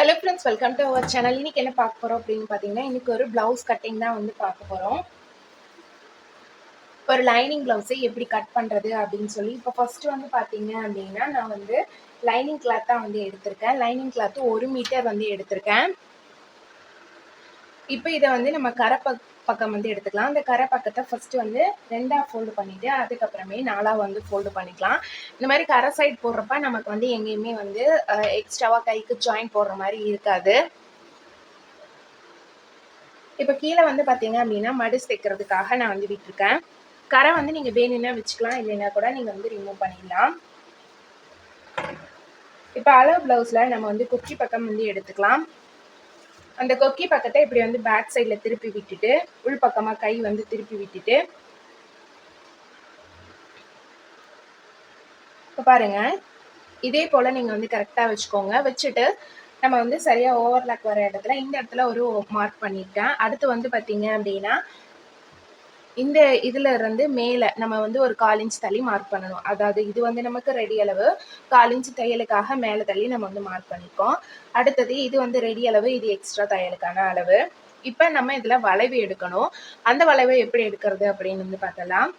Hello friends, welcome to our channel. இன்னைக்கு என்ன பார்க்க போகிறோம் அப்படின்னு பார்த்தீங்கன்னா, இன்னைக்கு ஒரு ப்ளவுஸ் கட்டிங் தான் வந்து பார்க்க போகிறோம். ஒரு லைனிங் ப்ளவுஸை எப்படி கட் பண்ணுறது அப்படின்னு சொல்லி இப்போ ஃபஸ்ட்டு வந்து பார்த்தீங்க அப்படின்னா, நான் வந்து லைனிங் கிளாத் தான் வந்து எடுத்திருக்கேன். லைனிங் கிளாத்து 1 மீட்டர் வந்து எடுத்திருக்கேன். இப்போ இதை வந்து நம்ம பக்கம் வந்து எடுத்துக்கலாம். அந்த கரை பக்கத்தை ஃபஸ்ட்டு வந்து 2ஆக ஃபோல்டு பண்ணிவிட்டு அதுக்கப்புறமே 4ஆக வந்து ஃபோல்டு பண்ணிக்கலாம். இந்த மாதிரி கரை சைட் போடுறப்ப நமக்கு வந்து எங்கேயுமே வந்து எக்ஸ்ட்ராவாக கைக்கு ஜாயின் போடுற மாதிரி இருக்காது. இப்போ கீழே வந்து பார்த்தீங்க அப்படின்னா மடிச்சு தைக்கிறதுக்காக நான் வந்து விட்டுருக்கேன். கரை வந்து நீங்கள் வேணும்னா வச்சுக்கலாம், இல்லைன்னா கூட நீங்கள் வந்து ரிமூவ் பண்ணிடலாம். இப்போ அளவு ப்ளவுஸில் நம்ம வந்து கொக்கி பக்கம் வந்து எடுத்துக்கலாம். அந்த கொக்கி பக்கத்தை இப்படி வந்து பேக் சைடில் திருப்பி விட்டுட்டு உள் பக்கமாக கை வந்து திருப்பி விட்டுட்டு இப்போ பாருங்க, இதே போல் நீங்கள் வந்து கரெக்டாக வச்சுக்கோங்க. வச்சுட்டு நம்ம வந்து சரியாக ஓவர்லாக் வர இடத்துல இந்த இடத்துல ஒரு மார்க் பண்ணியிருக்கேன். அடுத்து வந்து பார்த்தீங்க அப்படின்னா இந்த இதில் இருந்து மேலே நம்ம வந்து ஒரு 1/4 இன்ச் தள்ளி மார்க் பண்ணணும். அதாவது இது வந்து நமக்கு ரெடி அளவு, 1/4 இன்ச் தையலுக்காக மேலே தள்ளி நம்ம வந்து மார்க் பண்ணியிருக்கோம். அடுத்தது இது வந்து ரெடி அளவு, இது எக்ஸ்ட்ரா தையலுக்கான அளவு. இப்போ நம்ம இதில் வளைவு எடுக்கணும். அந்த வளைவை எப்படி எடுக்கிறது அப்படின்னு வந்து பார்த்தலாம்.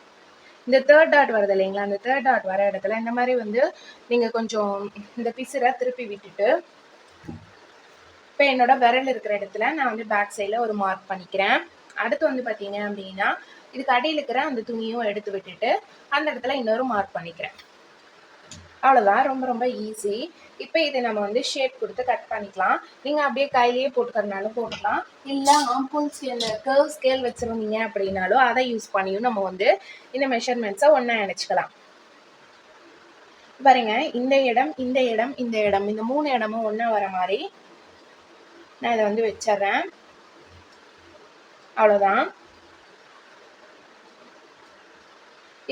இந்த 3rd டாட் வருது இல்லைங்களா, அந்த 3rd டாட் வர இடத்துல இந்த மாதிரி வந்து நீங்கள் கொஞ்சம் இந்த பிசுரை திருப்பி விட்டுட்டு இப்போ என்னோட விரல் இருக்கிற இடத்துல நான் வந்து பேக் சைடில் ஒரு மார்க் பண்ணிக்கிறேன். அடுத்து வந்து பார்த்தீங்க அப்படின்னா இதுக்கு அடியில் இருக்கிற அந்த துணியும் எடுத்து விட்டுட்டு அந்த இடத்துல இன்னொரு மார்க் பண்ணிக்கிறேன். அவ்வளோதான், ரொம்ப ரொம்ப ஈஸி. இப்போ இதை நம்ம வந்து ஷேப் கொடுத்து கட் பண்ணிக்கலாம். நீங்கள் அப்படியே கையிலேயே போட்டுக்கிறதுனாலும் போட்டுக்கலாம், இல்லை ஆம்பூல் ஸ்கேல் கர்வ் ஸ்கேல் வச்சுருந்தீங்க அப்படின்னாலும் அதை யூஸ் பண்ணியும் நம்ம வந்து இந்த மெஷர்மெண்ட்ஸை ஒன்றா இணைச்சிக்கலாம். பாருங்க, இந்த இடம் இந்த இடம் இந்த இடம் இந்த 3 இடமும் ஒன்றா வர மாதிரி நான் இதை வந்து வச்சிட்றேன். அவ்வளோதான்.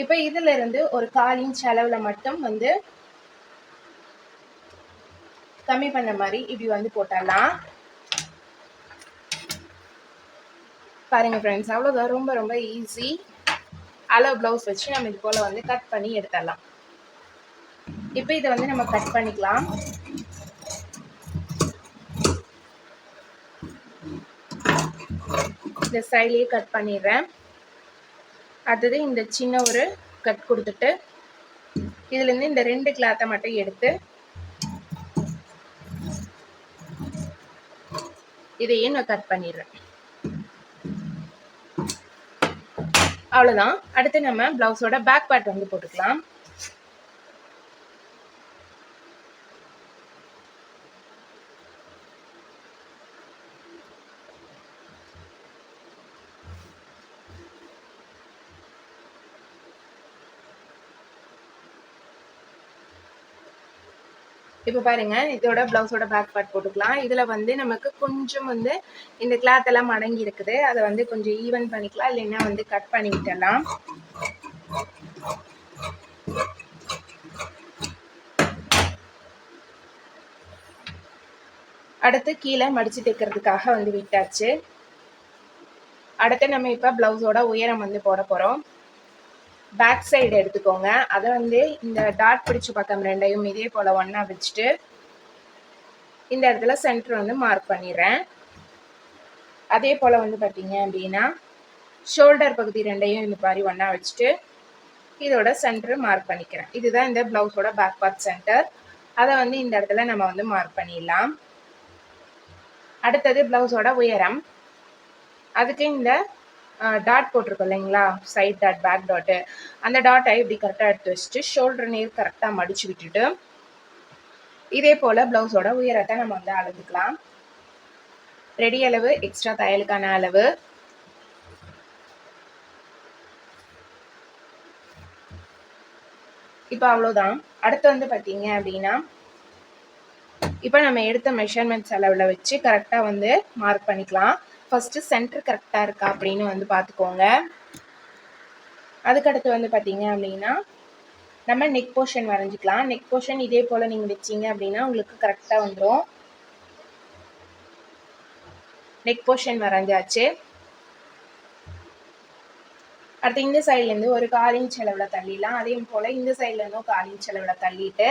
இப்போ இதுல இருந்து ஒரு 1/4 இன்ச் அளவில் மட்டும் வந்து கம்மி பண்ண மாதிரி இப்படி வந்து போட்டலாம். பாருங்க ஃப்ரெண்ட்ஸ், அவ்வளோதான், ரொம்ப ரொம்ப ஈஸி. அளவு ப்ளவுஸ் வச்சு நம்ம இது போல் வந்து கட் பண்ணி எடுத்துடலாம். இப்போ இதை வந்து நம்ம கட் பண்ணிக்கலாம். இந்த சைட்லேயே கட் பண்ணிடுறேன். அடுத்தது இந்த சின்ன ஒரு கட் கொடுத்துட்டு இதுலேருந்து இந்த 2 கிளாத்தை மட்டும் எடுத்து இதையே நான் கட் பண்ணிடுறேன். அவ்வளோதான். அடுத்து நம்ம பிளவுஸோட பேக் பார்ட் வந்து போட்டுக்கலாம். இப்போ பாருங்க, இதோட பிளவுஸோட பேக் பார்ட் போட்டுக்கலாம். இதுல வந்து நமக்கு கொஞ்சம் வந்து இந்த கிளாத் எல்லாம் அடங்கி இருக்குது, அதை வந்து கொஞ்சம் ஈவன் பண்ணிக்கலாம், இல்லைன்னா வந்து கட் பண்ணி விட்டுடலாம். அடுத்து கீழே மடிச்சு தைக்கிறதுக்காக வந்து விட்டாச்சு. அடுத்து நம்ம இப்போ பிளவுஸோட உயரம் வந்து போட போறோம். பேக் சைடு எடுத்துக்கோங்க. அதை வந்து இந்த டாட் பிடிச்ச பக்கம் ரெண்டையும் இதே போல ஒண்ணா வச்சுட்டு இந்த இடத்துல சென்டர் வந்து மார்க் பண்ணிடுறேன். அதே போல வந்து பார்த்தீங்க அப்படின்னா ஷோல்டர் பகுதி ரெண்டையும் இந்த மாதிரி ஒண்ணா வச்சுட்டு இதோட சென்டர் மார்க் பண்ணிக்கிறேன். இதுதான் இந்த பிளவுஸோட பேக் பார்ட் சென்டர். அதை வந்து இந்த இடத்துல நம்ம வந்து மார்க் பண்ணிடலாம். அடுத்தது பிளவுஸோட உயரம். அதுக்கு இந்த டாட் போட்டிருக்கோம் இல்லைங்களா, சைட் டாட் பேக் டாட்டு, அந்த டாட்டை இப்படி கரெக்டாக எடுத்து வச்சுட்டு ஷோல்டர் நேர் கரெக்டாக மடிச்சு விட்டுட்டு இதே போல் ப்ளவுஸோட உயரத்தை நம்ம வந்து அளந்துக்கலாம். ரெடி அளவு, எக்ஸ்ட்ரா தையலுக்கான அளவு. இப்போ அவ்வளோதான். அடுத்து வந்து பார்த்தீங்க அப்படின்னா இப்போ நம்ம எடுத்த மெஷர்மெண்ட்ஸ் அளவில் வச்சு கரெக்டாக வந்து மார்க் பண்ணிக்கலாம். ஃபஸ்ட்டு சென்டர் கரெக்டாக இருக்கா அப்படின்னு வந்து பார்த்துக்கோங்க. அதுக்கடுத்து வந்து பார்த்தீங்க அப்படின்னா நம்ம நெக் போர்ஷன் வரைஞ்சிக்கலாம். நெக் போர்ஷன் இதே போல் நீங்கள் வச்சிங்க அப்படின்னா உங்களுக்கு கரெக்டாக வந்துடும். நெக் போர்ஷன் வரைஞ்சாச்சு. அடுத்து இந்த சைட்லேருந்து ஒரு 1/4 இன்ச் அளவில் தள்ளிடலாம். அதே போல் இந்த சைட்லேருந்து 1/4 இன்ச் அளவில் தள்ளிட்டு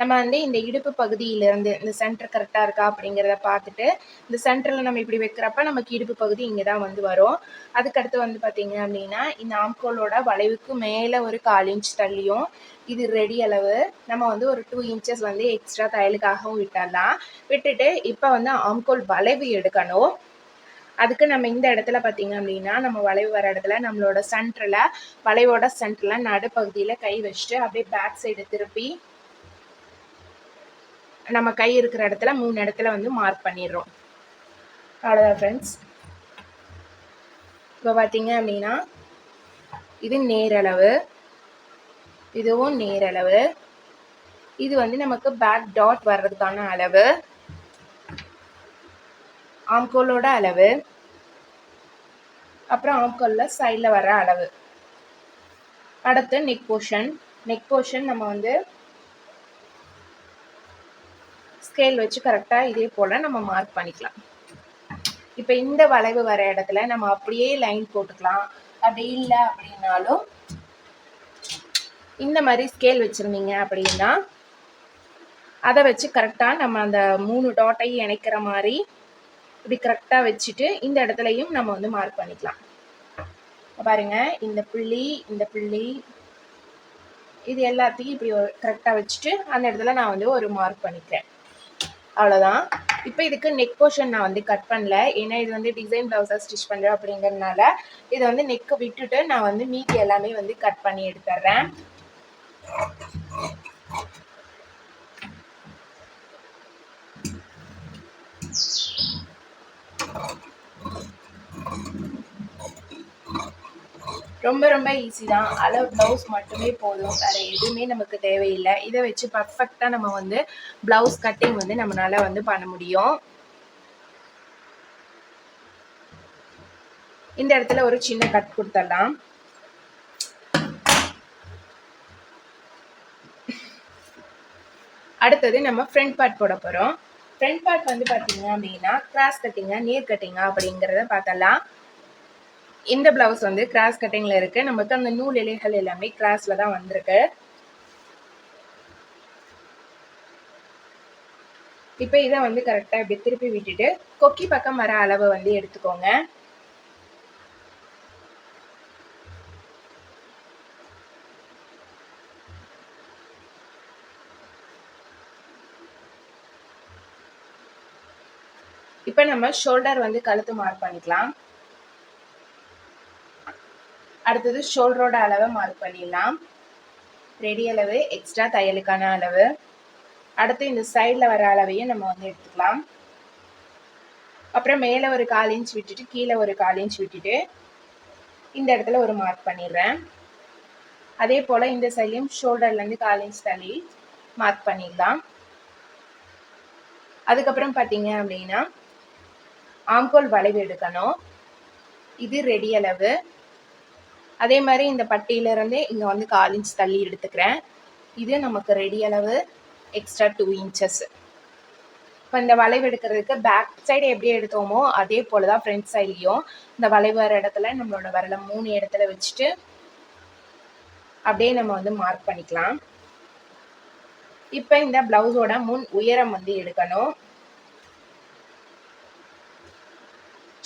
நம்ம வந்து இந்த இடுப்பு பகுதியிலேருந்து இந்த சென்டர் கரெக்டாக இருக்கா அப்படிங்கிறத பார்த்துட்டு இந்த சென்டரில் நம்ம இப்படி வைக்கிறப்ப நமக்கு இடுப்பு பகுதி இங்கே தான் வந்து வரும். அதுக்கடுத்து வந்து பார்த்தீங்க அப்படின்னா இந்த ஆம்கோலோட வளைவுக்கு மேலே ஒரு 1/4 இன்ச் தள்ளியும் இது ரெடி அளவு நம்ம வந்து ஒரு 2 இன்ச்சஸ் வந்து எக்ஸ்ட்ரா தையலுக்காகவும் விட்டுடலாம். விட்டுட்டு இப்போ வந்து ஆம்கோல் வளைவு எடுக்கணும். அதுக்கு நம்ம இந்த இடத்துல பார்த்தீங்க அப்படின்னா நம்ம வளைவு வர இடத்துல நம்மளோட சென்டரில் வளைவோட சென்டரில் நடுப்பகுதியில் கை வச்சுட்டு அப்படியே பேக் சைடு திருப்பி நம்ம கை இருக்கிற இடத்துல 3 இடத்துல வந்து மார்க் பண்ணிடுறோம். அவ்வளோதான் ஃப்ரெண்ட்ஸ். இப்போ பார்த்தீங்க அப்படின்னா இது நேரளவு, இதுவும் நேரளவு, இது வந்து நமக்கு பேக் டாட் வர்றதுக்கான அளவு, ஆம்கோலோட அளவு, அப்புறம் ஆம்கோலில் சைடில் வர அளவு. அடுத்து நெக் போர்ஷன் நம்ம வந்து ஸ்கேல் வச்சு கரெக்டாக இதே போல் நம்ம மார்க் பண்ணிக்கலாம். இப்போ இந்த வளைவு வர இடத்துல நம்ம அப்படியே லைன் போட்டுக்கலாம். அப்படி இல்லை அப்படின்னாலும் இந்த மாதிரி ஸ்கேல் வச்சுருந்தீங்க அப்படின்னா அதை வச்சு கரெக்டாக நம்ம அந்த 3 டாட்டையும் இணைக்கிற மாதிரி இப்படி கரெக்டாக வச்சுட்டு இந்த இடத்துலையும் நம்ம வந்து மார்க் பண்ணிக்கலாம். பாருங்க, இந்த புள்ளி இது எல்லாத்தையும் இப்படி கரெக்டாக வச்சுட்டு அந்த இடத்துல நான் வந்து ஒரு மார்க் பண்ணிக்கிறேன். அவ்வளோதான். இப்போ இதுக்கு நெக் போர்ஷன் நான் வந்து கட் பண்ணல, ஏன்னா இது வந்து டிசைன் ப்ளவுஸாக ஸ்டிச் பண்ணுறேன் அப்படிங்கிறதுனால இதை வந்து நெக்கை விட்டுட்டு நான் வந்து மீதி எல்லாமே வந்து கட் பண்ணி எடுத்துட்றேன். ரொம்ப ரொம்ப ஈஸி தான். அளவு ப்ளவுஸ் மட்டுமே போதும், வேறு எதுவுமே நமக்கு தேவையில்லை. இதை வச்சு பர்ஃபெக்டாக நம்ம வந்து ப்ளவுஸ் கட்டிங் வந்து நம்மளால வந்து பண்ண முடியும். இந்த இடத்துல ஒரு சின்ன கட் கொடுத்துடலாம். அடுத்தது நம்ம ஃப்ரண்ட் பார்ட் போட போகிறோம். ஃப்ரண்ட் பார்ட் வந்து பார்த்தீங்க அப்படின்னா கிராஸ் கட்டிங்கா நேர் கட்டிங்கா அப்படிங்கிறத பார்த்தலாம். இந்த பிளவுஸ் வந்து கிராஸ் கட்டிங்ல இருக்கு. நமக்கு அந்த நூல் இலைகள் எல்லாமே கிராஸ்ல தான் வந்திருக்கு. இப்போ இதை வந்து கரெக்டாக இப்படி திருப்பி விட்டுட்டு கொக்கி பக்கம் வர அளவை வந்து எடுத்துக்கோங்க. இப்போ நம்ம ஷோல்டர் வந்து கழுத்து மார்க் பண்ணிக்கலாம். அடுத்தது ஷோல்டரோட அளவை மார்க் பண்ணிடலாம். ரெடி அளவு, எக்ஸ்ட்ரா தையலுக்கான அளவு. அடுத்து இந்த சைடில் வர அளவையும் நம்ம வந்து எடுத்துக்கலாம். அப்புறம் மேலே ஒரு 1/4 இன்ச் விட்டுட்டு கீழே ஒரு 1/4 இன்ச் விட்டுட்டு இந்த இடத்துல ஒரு மார்க் பண்ணிடுறேன். அதே போல் இந்த சைட்லையும் ஷோல்டர்லேருந்து 1/4 இன்ச் தள்ளி மார்க் பண்ணிடலாம். அதுக்கப்புறம் பார்த்தீங்க அப்படின்னா ஆம்கோல் வளைவு எடுக்கணும். இது ரெடி அளவு. அதே மாதிரி இந்த பட்டியிலிருந்து இங்கே வந்து 1/4 இன்ச் தள்ளி எடுத்துக்கிறேன். இது நமக்கு ரெடி அளவு, எக்ஸ்ட்ரா 2 இன்ச்சஸ். இப்போ இந்த வளைவு எடுக்கிறதுக்கு பேக் சைடு எப்படி எடுத்தோமோ அதே போல் தான் ஃப்ரண்ட் சைட்லையும் இந்த வளைவு வர இடத்துல நம்மளோட விரலை 3 இடத்துல வச்சுட்டு அப்படியே நம்ம வந்து மார்க் பண்ணிக்கலாம். இப்போ இந்த பிளவுஸோட முன் உயரம் வந்து எடுக்கணும்.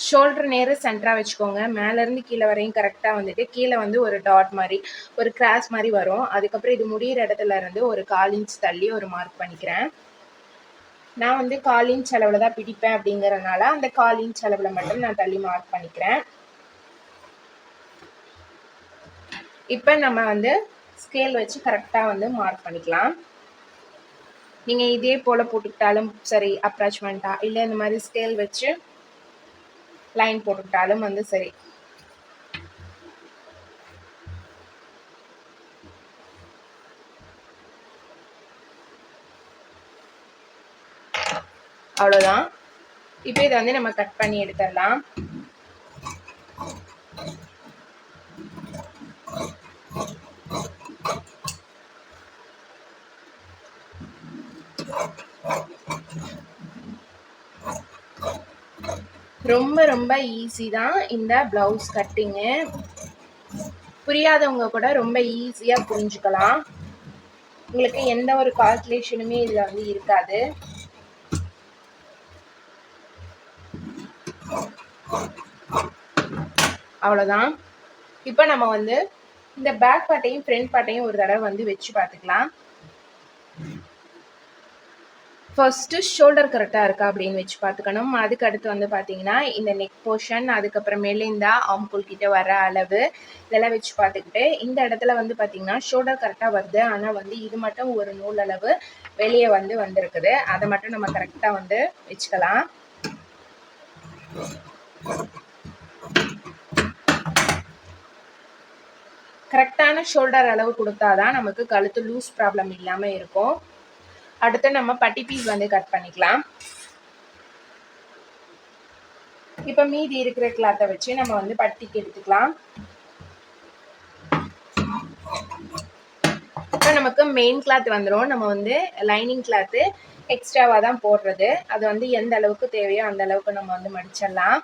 ஷோல்டர் நேரு சென்டராக வச்சுக்கோங்க. மேலேருந்து கீழே வரையும் கரெக்டாக வந்துட்டு கீழே வந்து ஒரு டாட் மாதிரி ஒரு கிராஸ் மாதிரி வரும். அதுக்கப்புறம் இது முடிகிற இடத்துல இருந்து ஒரு 1/4 இன்ச் தள்ளி ஒரு மார்க் பண்ணிக்கிறேன். நான் வந்து 1/4 இன்ச் அளவில் தான் பிடிப்பேன் அப்படிங்கிறதுனால அந்த 1/4 இன்ச் அளவில் மட்டும் நான் தள்ளி மார்க் பண்ணிக்கிறேன். இப்போ நம்ம வந்து ஸ்கேல் வச்சு கரெக்டாக வந்து மார்க் பண்ணிக்கலாம். நீங்கள் இதே போல் போட்டுக்கிட்டாலும் சரி, அப்ராச்மெண்ட்டாக இல்லை இந்த மாதிரி ஸ்கேல் வச்சு லைன் போட்டுக்கிட்டாலும் வந்து சரி. அவ்வளோதான். இப்போ இதை வந்து நம்ம கட் பண்ணி எடுத்துடலாம். ரொம்ப ரொம்ப ஈஸி தான் இந்த ப்ளவுஸ் கட்டிங்கு. புரியாதவங்க கூட ரொம்ப ஈஸியாக புரிஞ்சுக்கலாம். உங்களுக்கு எந்த ஒரு கால்குலேஷனுமே இதில் வந்து இருக்காது. அவ்வளோதான். இப்போ நம்ம வந்து இந்த பேக் பார்ட்டையும் ஃப்ரண்ட் பார்ட்டையும் ஒரு தடவை வந்து வச்சு பார்த்துக்கலாம். ஃபர்ஸ்ட்டு ஷோல்டர் கரெக்டாக இருக்கா அப்படின்னு வச்சு பார்த்துக்கணும். அதுக்கு அடுத்து வந்து பார்த்தீங்கன்னா இந்த நெக் போர்ஷன், அதுக்கப்புறமேலே இந்த ஆம்கோல் கிட்ட வர அளவு இதெல்லாம் வச்சு பார்த்துக்கிட்டு இந்த இடத்துல வந்து பார்த்தீங்கன்னா ஷோல்டர் கரெக்டாக வருது. ஆனால் வந்து இது மட்டும் ஒரு நூல் அளவு வெளியே வந்து வந்திருக்குது. அதை மட்டும் நம்ம கரெக்டாக வந்து வச்சுக்கலாம். கரெக்டான ஷோல்டர் அளவு கொடுத்தாதான் நமக்கு கழுத்து லூஸ் ப்ராப்ளம் இல்லாமல் இருக்கும். அடுத்து நம்ம பட்டி பீஸ் வந்து கட் பண்ணிக்கலாம். இப்போ மீதி இருக்கிற கிளாத்தை வச்சு நம்ம வந்து பட்டிக்கு எடுத்துக்கலாம். இப்போ நமக்கு மெயின் கிளாத் வந்துடும். நம்ம வந்து லைனிங் கிளாத்து எக்ஸ்ட்ராவாக தான் போடுறது. அது வந்து எந்த அளவுக்கு தேவையோ அந்த அளவுக்கு நம்ம வந்து மடிச்சிடலாம்.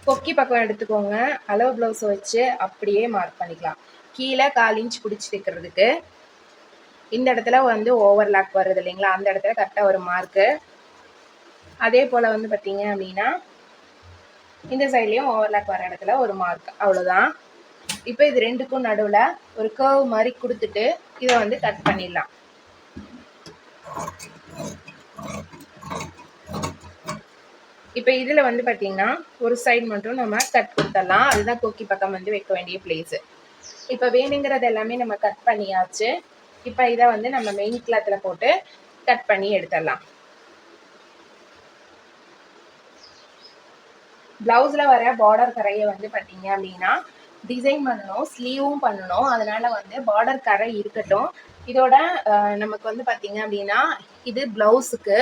கொக்கி பக்கம் எடுத்துக்கோங்க. அளவு ப்ளவுஸை வச்சு அப்படியே மார்க் பண்ணிக்கலாம். கீழே 1/4 இன்ச் பிடிச்சி தைக்கிறதுக்கு இந்த இடத்துல வந்து ஓவர்லாக் வருது இல்லைங்களா, அந்த இடத்துல கரெக்டாக ஒரு மார்க்கு. அதே போல் வந்து பார்த்தீங்க அப்படின்னா இந்த சைட்லேயும் ஓவர்லாக் வர இடத்துல ஒரு மார்க். அவ்வளோதான். இப்போ இது ரெண்டுக்கும் நடுவில் ஒரு கர்வ் மாதிரி கொடுத்துட்டு இதை வந்து கட் பண்ணிடலாம். இப்போ இதில் வந்து பார்த்தீங்கன்னா ஒரு சைடு மட்டும் நம்ம கட் கொடுத்துடலாம். அதுதான் கொக்கி பக்கம் வந்து வைக்க வேண்டிய பிளேஸு. இப்போ வேணுங்கிறது எல்லாமே நம்ம கட் பண்ணியாச்சு. இப்போ இதை வந்து நம்ம மெயின் கிளாத்தில் போட்டு கட் பண்ணி எடுத்துடலாம். ப்ளவுஸில் வர பார்டர் கரையை வந்து பார்த்தீங்க அப்படின்னா டிசைன் பண்ணணும், ஸ்லீவும் பண்ணணும். அதனால வந்து பார்டர் கரை இருக்கட்டும். இதோட நமக்கு வந்து பார்த்தீங்க அப்படின்னா இது ப்ளவுஸுக்கு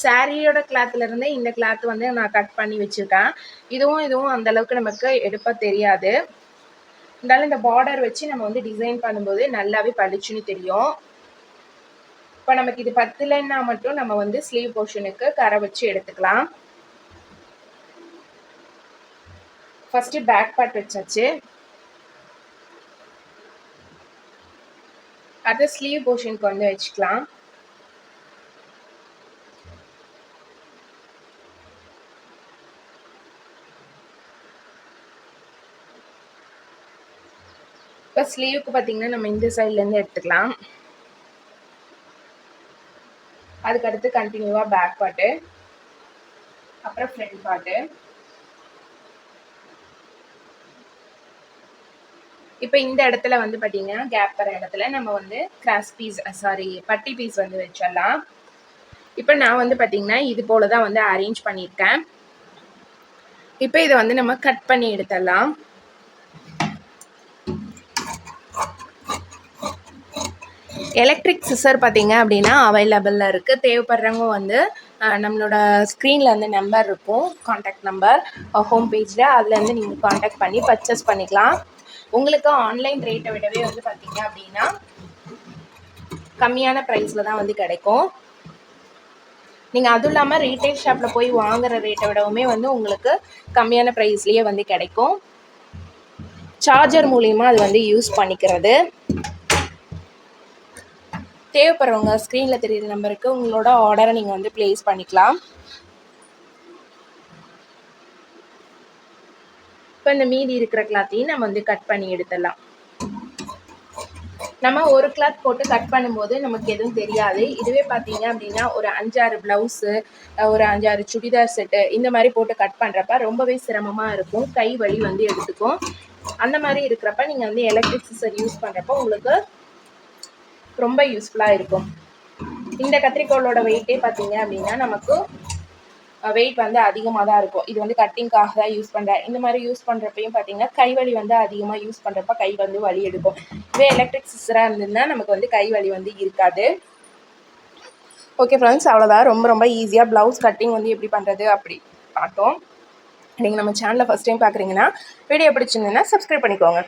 சாரியோட கிளாத்ல இருந்து இந்த கிளாத் வந்து நான் கட் பண்ணி வச்சிருக்கேன். இதுவும் அந்த அளவுக்கு நமக்கு எடுப்ப தெரியாது. இருந்தாலும் இந்த பார்டர் வச்சு நம்ம வந்து டிசைன் பண்ணும்போது நல்லாவே பளிச்சுன்னு தெரியும். இப்போ நமக்கு இது பத்தலைன்னா மட்டும் நம்ம வந்து ஸ்லீவ் போர்ஷனுக்கு கரை வச்சு எடுத்துக்கலாம். ஃபர்ஸ்ட் பேக் பார்ட் வச்சாச்சு. அடுத்து ஸ்லீவ் போர்ஷனுக்கு வந்து வச்சுக்கலாம். இப்போ ஸ்லீவுக்கு பார்த்தீங்கன்னா நம்ம இந்த சைட்லேருந்து எடுத்துக்கலாம். அதுக்கடுத்து கண்டினியூவாக பேக் பார்ட்டு, அப்புறம் ஃப்ரண்ட் பார்ட்டு. இப்போ இந்த இடத்துல வந்து பார்த்தீங்கன்னா கேப் வர இடத்துல நம்ம வந்து பட்டி பீஸ் வந்து வச்சிடலாம். இப்போ நான் வந்து பார்த்தீங்கன்னா இது போல தான் வந்து அரேஞ்ச் பண்ணியிருக்கேன். இப்போ இதை வந்து நம்ம கட் பண்ணி எடுத்துடலாம். எலக்ட்ரிக் சிசர் பார்த்தீங்க அப்படின்னா அவைலபிளில் இருக்குது. தேவைப்படுறவங்க வந்து நம்மளோட ஸ்க்ரீனில் வந்து நம்பர் இருக்கும், காண்டாக்ட் நம்பர் ஹோம் பேஜில், அதுலேருந்து நீங்கள் காண்டாக்ட் பண்ணி பர்ச்சேஸ் பண்ணிக்கலாம். உங்களுக்கு ஆன்லைன் ரேட்டை விடவே வந்து பார்த்தீங்க அப்படின்னா கம்மியான ப்ரைஸில் தான் வந்து கிடைக்கும். நீங்கள் அதுவும் இல்லாமல் ரீட்டைல் ஷாப்பில் போய் வாங்குகிற ரேட்டை விடவுமே வந்து உங்களுக்கு கம்மியான ப்ரைஸ்லேயே வந்து கிடைக்கும். சார்ஜர் மூலிமா அது வந்து யூஸ் பண்ணிக்கிறது. தேவைப்படுறவங்க ஸ்க்ரீனில் தெரியுற நம்பருக்கு உங்களோட ஆர்டரை நீங்கள் வந்து ப்ளேஸ் பண்ணிக்கலாம். இப்போ இந்த மீதி இருக்கிற கிளாத்தையும் நம்ம வந்து கட் பண்ணி எடுத்துடலாம். நம்ம ஒரு கிளாத் போட்டு கட் பண்ணும்போது நமக்கு எதுவும் தெரியாது. இதுவே பார்த்தீங்க அப்படின்னா ஒரு 5-6 ப்ளவுஸு, ஒரு 5-6 சுடிதார் செட்டு இந்த மாதிரி போட்டு கட் பண்ணுறப்ப ரொம்பவே சிரமமாக இருக்கும். கை வலி வந்து எடுத்துக்கும். அந்த மாதிரி இருக்கிறப்ப நீங்கள் வந்து எலக்ட்ரிக் சிசர் யூஸ் பண்ணுறப்போ உங்களுக்கு ரொம்ப யூஸ்ஃபுல்லாக இருக்கும். இந்த கத்திரிக்கோளோட வெயிட்டே பார்த்தீங்க அப்படின்னா நமக்கு வெயிட் வந்து அதிகமாக தான் இருக்கும். இது வந்து கட்டிங்காக தான் யூஸ் பண்ணுறேன். இந்த மாதிரி யூஸ் பண்ணுறப்பையும் பார்த்தீங்கன்னா கை வலி வந்து அதிகமாக யூஸ் பண்ணுறப்ப கை வந்து வலி எடுக்கும். இதே எலக்ட்ரிக் சிசராக இருந்ததுன்னா நமக்கு வந்து கை வலி வந்து இருக்காது. ஓகே ஃப்ரெண்ட்ஸ், அவ்வளோதான். ரொம்ப ஈஸியாக ப்ளவுஸ் கட்டிங் வந்து எப்படி பண்ணுறது அப்படி பார்த்தோம். நீங்கள் நம்ம சேனலை ஃபஸ்ட் டைம் பார்க்குறீங்கன்னா வீடியோ பிடிச்சிருந்ததுன்னா சப்ஸ்கிரைப் பண்ணிக்கோங்க.